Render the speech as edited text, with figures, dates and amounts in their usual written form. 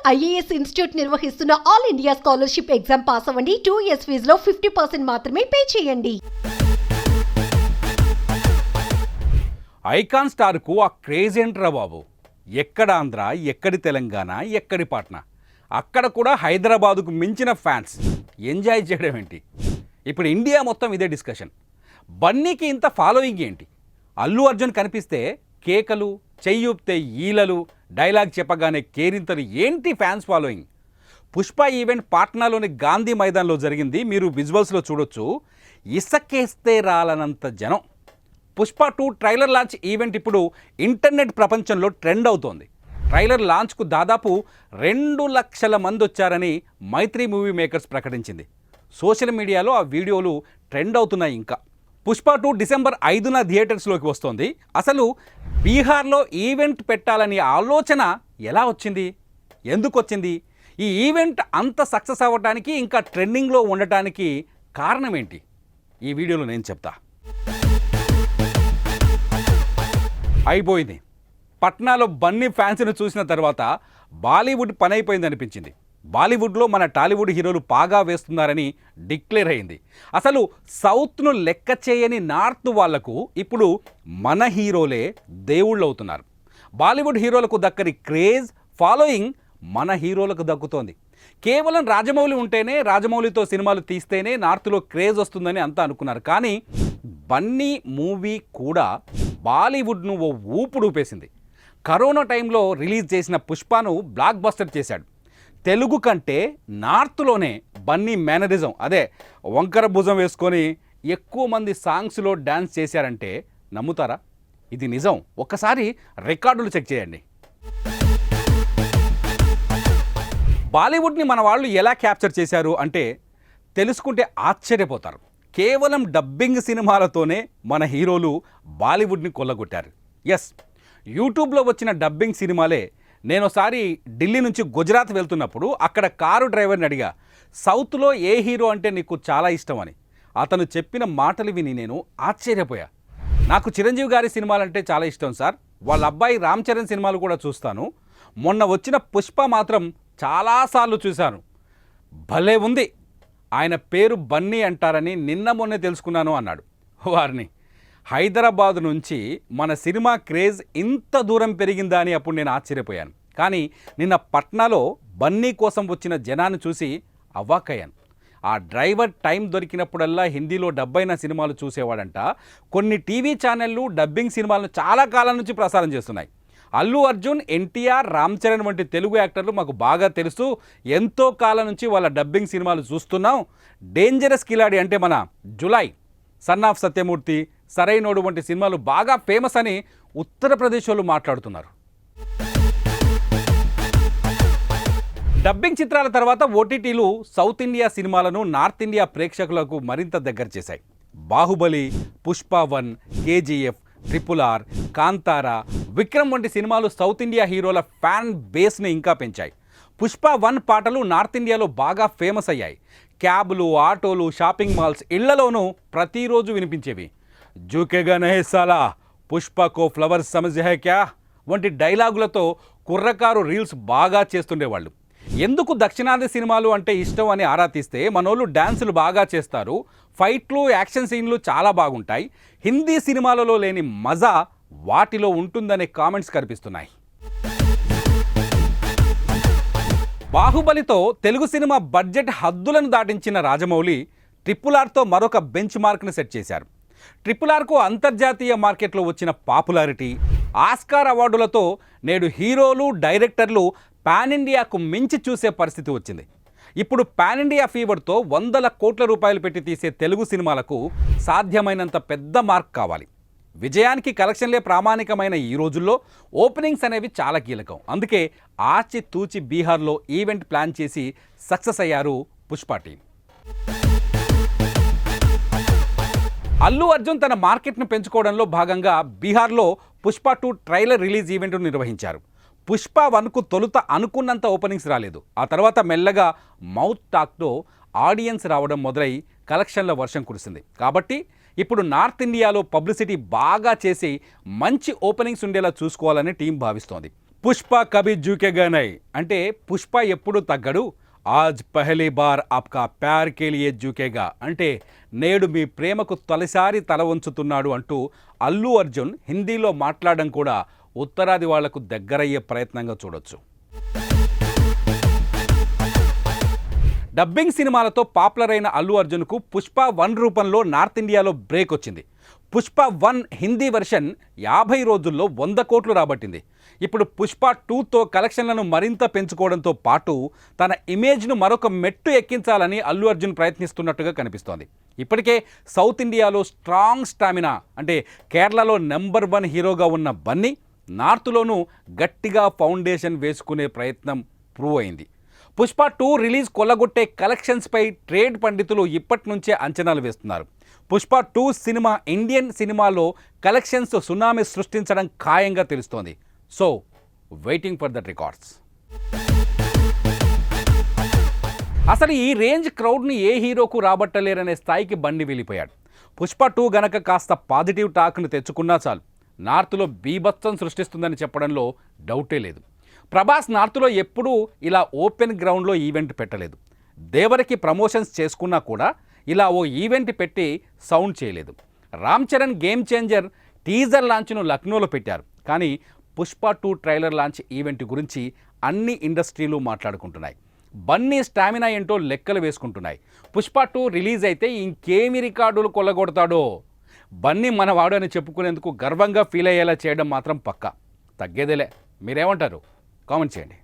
IAS institute నిర్వహిస్తున్న all India scholarship exam pass అవ్వండి. 2 years ఫీజులో 50% మాత్రమే పే చేయండి. ఐకాన్ స్టార్కు ఆ క్రేజ్ ఏంట్రా బాబు. ఎక్కడ ఆంధ్ర, ఎక్కడి తెలంగాణ, ఎక్కడి పాట్నా, అక్కడ కూడా హైదరాబాదుకు మించిన ఫ్యాన్స్. ఎంజాయ్ చేయడం ఏంటి? ఇప్పుడు ఇండియా మొత్తం ఇదే డిస్కషన్. బన్నీకి ఇంత ఫాలోయింగ్ ఏంటి? అల్లు అర్జున్ కనిపిస్తే కేకలు, చెయ్యూపితే ఈలలు, డైలాగ్ చెప్పగానే కేరింతలు, ఏంటి ఫ్యాన్స్ ఫాలోయింగ్? పుష్ప ఈవెంట్ పాట్నాలోని గాంధీ మైదాన్లో జరిగింది. మీరు విజువల్స్లో చూడొచ్చు. ఇసకేస్తే రాలనంత జనం. పుష్ప 2 ట్రైలర్ లాంచ్ ఈవెంట్ ఇప్పుడు ఇంటర్నెట్ ప్రపంచంలో ట్రెండ్ అవుతోంది. ట్రైలర్ లాంచ్కు దాదాపు 2 లక్షల మంది వచ్చారని మైత్రి మూవీ మేకర్స్ ప్రకటించింది. సోషల్ మీడియాలో ఆ వీడియోలు ట్రెండ్ అవుతున్నాయి. ఇంకా పుష్ప 2 డిసెంబర్ 5న థియేటర్స్లోకి వస్తోంది. అసలు బీహార్లో ఈవెంట్ పెట్టాలని ఆలోచన ఎలా వచ్చింది? ఎందుకు వచ్చింది? ఈ ఈవెంట్ అంత సక్సెస్ అవ్వడానికి, ఇంకా ట్రెండింగ్లో ఉండటానికి కారణం ఏంటి? ఈ వీడియోలో నేను చెప్తా. అయిపోయింది. పట్నాలో బన్నీ ఫ్యాన్స్ని చూసిన తర్వాత బాలీవుడ్ పని అయిపోయింది అనిపించింది. బాలీవుడ్లో మన టాలీవుడ్ హీరోలు పాగా వేస్తున్నారని డిక్లేర్ అయింది. అసలు సౌత్ను లెక్క చేయని నార్త్ వాళ్లకు ఇప్పుడు మన హీరోలే దేవుళ్ళు అవుతున్నారు. బాలీవుడ్ హీరోలకు దక్కని క్రేజ్, ఫాలోయింగ్ మన హీరోలకు దక్కుతోంది. కేవలం రాజమౌళి ఉంటేనే, రాజమౌళితో సినిమాలు తీస్తేనే నార్త్లో క్రేజ్ వస్తుందని అంతా అనుకున్నారు. కానీ బన్నీ మూవీ కూడా బాలీవుడ్ను ఓ ఊపుడు ఊపేసింది. కరోనా టైంలో రిలీజ్ చేసిన పుష్పను బ్లాక్ బస్టర్ చేశాడు. తెలుగు కంటే నార్త్లోనే బన్నీ మేనరిజం, అదే వంకర భుజం వేసుకొని ఎక్కువ మంది సాంగ్స్లో డ్యాన్స్ చేశారంటే నమ్ముతారా? ఇది నిజం. ఒక్కసారి రికార్డులు చెక్ చేయండి. బాలీవుడ్ని మన వాళ్ళు ఎలా క్యాప్చర్ చేశారు అంటే తెలుసుకుంటే ఆశ్చర్యపోతారు. కేవలం డబ్బింగ్ సినిమాలతోనే మన హీరోలు బాలీవుడ్ని కొల్లగొట్టారు. ఎస్, యూట్యూబ్లో వచ్చిన డబ్బింగ్ సినిమాలే. నేనోసారి ఢిల్లీ నుంచి గుజరాత్ వెళ్తున్నప్పుడు అక్కడ కారు డ్రైవర్ని అడిగా, సౌత్లో ఏ హీరో అంటే నీకు చాలా ఇష్టం అని. అతను చెప్పిన మాటలు విని నేను ఆశ్చర్యపోయా. నాకు చిరంజీవి గారి సినిమాలంటే చాలా ఇష్టం సార్. వాళ్ళ అబ్బాయి రామ్ చరణ్ సినిమాలు కూడా చూస్తాను. మొన్న వచ్చిన పుష్ప మాత్రం చాలాసార్లు చూశాను. భలే ఉంది. ఆయన పేరు బన్నీ అంటారని నిన్న మొన్నే తెలుసుకున్నాను అన్నాడు. వారిని హైదరాబాద్ నుంచి మన సినిమా క్రేజ్ ఇంత దూరం పెరిగిందా అని అప్పుడు నేను ఆశ్చర్యపోయాను. కానీ నిన్న పట్నాలో బన్నీ కోసం వచ్చిన జనాన్ని చూసి అవాక్కయ్యాను. ఆ డ్రైవర్ టైం దొరికినప్పుడల్లా హిందీలో డబ్బైన సినిమాలు చూసేవాడంట. కొన్ని టీవీ ఛానళ్ళు డబ్బింగ్ సినిమాలను చాలా కాలం నుంచి ప్రసారం చేస్తున్నాయి. అల్లు అర్జున్, ఎన్టీఆర్, రామ్ చరణ్ వంటి తెలుగు యాక్టర్లు మాకు బాగా తెలుసు. ఎంతో కాలం నుంచి వాళ్ళ డబ్బింగ్ సినిమాలు చూస్తున్నాం. డేంజరస్ కిలాడి అంటే మన జులై, సన్ ఆఫ్ సత్యమూర్తి, సరైనోడు వంటి సినిమాలు బాగా ఫేమస్ అని ఉత్తరప్రదేశ్ వాళ్ళు మాట్లాడుతున్నారు. డబ్బింగ్ చిత్రాల తర్వాత ఓటీటీలు సౌత్ ఇండియా సినిమాలను నార్త్ ఇండియా ప్రేక్షకులకు మరింత దగ్గర చేశాయి. బాహుబలి, పుష్ప 1, కేజీఎఫ్, RRR, కాంతారా, విక్రమ్ వంటి సినిమాలు సౌత్ ఇండియా హీరోల ఫ్యాన్ బేస్ని ఇంకా పెంచాయి. పుష్ప 1 పాటలు నార్త్ ఇండియాలో బాగా ఫేమస్ అయ్యాయి. క్యాబ్లు, ఆటోలు, షాపింగ్ మాల్స్, ఇళ్లలోనూ ప్రతిరోజు వినిపించేవి. జూకేగా నహే సాలా, పుష్పకో ఫ్లవర్స్ సమజ్ హై క్యా వంటి డైలాగులతో కుర్రకారు రీల్స్ బాగా చేస్తుండేవాళ్ళు. ఎందుకు దక్షిణాది సినిమాలు అంటే ఇష్టం అని ఆరా తీస్తే మనోళ్ళు డ్యాన్సులు బాగా చేస్తారు, ఫైట్లు, యాక్షన్ సీన్లు చాలా బాగుంటాయి, హిందీ సినిమాలలో లేని మజా వాటిలో ఉంటుందనే కామెంట్స్ కనిపిస్తున్నాయి. బాహుబలితో తెలుగు సినిమా బడ్జెట్ హద్దులను దాటించిన రాజమౌళి RRRతో మరొక బెంచ్ మార్క్ను సెట్ చేశారు. RRRకు అంతర్జాతీయ మార్కెట్లో వచ్చిన పాపులారిటీ, ఆస్కార్ అవార్డులతో నేడు హీరోలు, డైరెక్టర్లు పాన్ ఇండియాకు మించి చూసే పరిస్థితి వచ్చింది. ఇప్పుడు పాన్ ఇండియా ఫీవర్తో 100 కోట్ల రూపాయలు పెట్టి తీసే తెలుగు సినిమాలకు సాధ్యమైనంత పెద్ద మార్క్ కావాలి. విజయానికి కలెక్షన్లే ప్రామాణికమైన ఈ రోజుల్లో ఓపెనింగ్స్ అనేవి చాలా కీలకం. అందుకే ఆచితూచి బీహార్లో ఈవెంట్ ప్లాన్ చేసి సక్సెస్ అయ్యారు పుష్ప టీం. అల్లు అర్జున్ తన మార్కెట్ను పెంచుకోవడంలో భాగంగా బీహార్లో పుష్ప 2 ట్రైలర్ రిలీజ్ ఈవెంట్ను నిర్వహించారు. పుష్ప 1కు తొలుత అనుకున్నంత ఓపెనింగ్స్ రాలేదు. ఆ తర్వాత మెల్లగా మౌత్ టాక్తో ఆడియన్స్ రావడం మొదలై కలెక్షన్ల వర్షం కురిసింది. కాబట్టి ఇప్పుడు నార్త్ ఇండియాలో పబ్లిసిటీ బాగా చేసి మంచి ఓపెనింగ్స్ ఉండేలా చూసుకోవాలని టీం భావిస్తోంది. పుష్ప కభీ జూకేగా నై అంటే పుష్ప ఎప్పుడు తగ్గడు, ఆజ్ పహలీ బార్ ఆప్కా ప్యార్ కే లియే జూకేగా అంటే నేడు మీ ప్రేమకు తొలిసారి తల వంచుతున్నాడు అంటూ అల్లు అర్జున్ హిందీలో మాట్లాడడం కూడా ఉత్తరాది వాళ్లకు దగ్గరయ్యే ప్రయత్నంగా చూడొచ్చు. డబ్బింగ్ సినిమాలతో పాపులర్ అయిన అల్లు అర్జున్కు పుష్ప 1 రూపంలో నార్త్ ఇండియాలో బ్రేక్ వచ్చింది. పుష్ప 1 హిందీ వెర్షన్ 50 రోజుల్లో 100 కోట్లు రాబట్టింది. ఇప్పుడు పుష్ప 2తో కలెక్షన్లను మరింత పెంచుకోవడంతో పాటు తన ఇమేజ్ను మరొక మెట్టు ఎక్కించాలని అల్లు అర్జున్ ప్రయత్నిస్తున్నట్టుగా కనిపిస్తోంది. ఇప్పటికే సౌత్ ఇండియాలో స్ట్రాంగ్ స్టామినా అంటే కేరళలో నెంబర్ 1 హీరోగా ఉన్న బన్నీ నార్త్లోనూ గట్టిగా ఫౌండేషన్ వేసుకునే ప్రయత్నం ప్రూవ్ అయింది. పుష్ప 2 రిలీజ్ కొల్లగొట్టే కలెక్షన్స్పై ట్రేడ్ పండితులు ఇప్పటి నుంచే అంచనాలు వేస్తున్నారు. పుష్ప 2 సినిమా ఇండియన్ సినిమాలో కలెక్షన్స్ సునామీ సృష్టించడం ఖాయంగా తెలుస్తోంది. So waiting for that records. అసలు ఈ రేంజ్ క్రౌడ్ని ఏ హీరోకు రాబట్టలేరనే స్థాయికి బండి వెళ్ళిపోయాడు. పుష్ప 2 గనక కాస్త పాజిటివ్ టాక్ను తెచ్చుకున్నా చాలు, నార్త్లో బీభత్సం సృష్టిస్తుందని చెప్పడంలో డౌటే లేదు. ప్రభాస్ నార్త్లో ఎప్పుడూ ఇలా ఓపెన్ గ్రౌండ్లో ఈవెంట్ పెట్టలేదు. దేవరికి ప్రమోషన్స్ చేసుకున్నా కూడా ఇలా ఓ ఈవెంట్ పెట్టి సౌండ్ చేయలేదు. Ram Charan game changer teaser లాంచ్ను లక్నోలో పెట్టారు. కానీ పుష్ప 2 ట్రైలర్ లాంచ్ ఈవెంట్ గురించి అన్ని ఇండస్ట్రీలు మాట్లాడుకుంటున్నాయి. బన్నీ స్టామినా ఏంటో లెక్కలు వేసుకుంటున్నాయి. పుష్ప 2 రిలీజ్ అయితే ఇంకేమి రికార్డులు కొల్లగొడతాడో. బన్నీ మనవాడు అని చెప్పుకునేందుకు గర్వంగా ఫీల్ అయ్యేలా చేయడం మాత్రం పక్కా. తగ్గేదేలే. మీరేమంటారు? కామెంట్ చేయండి.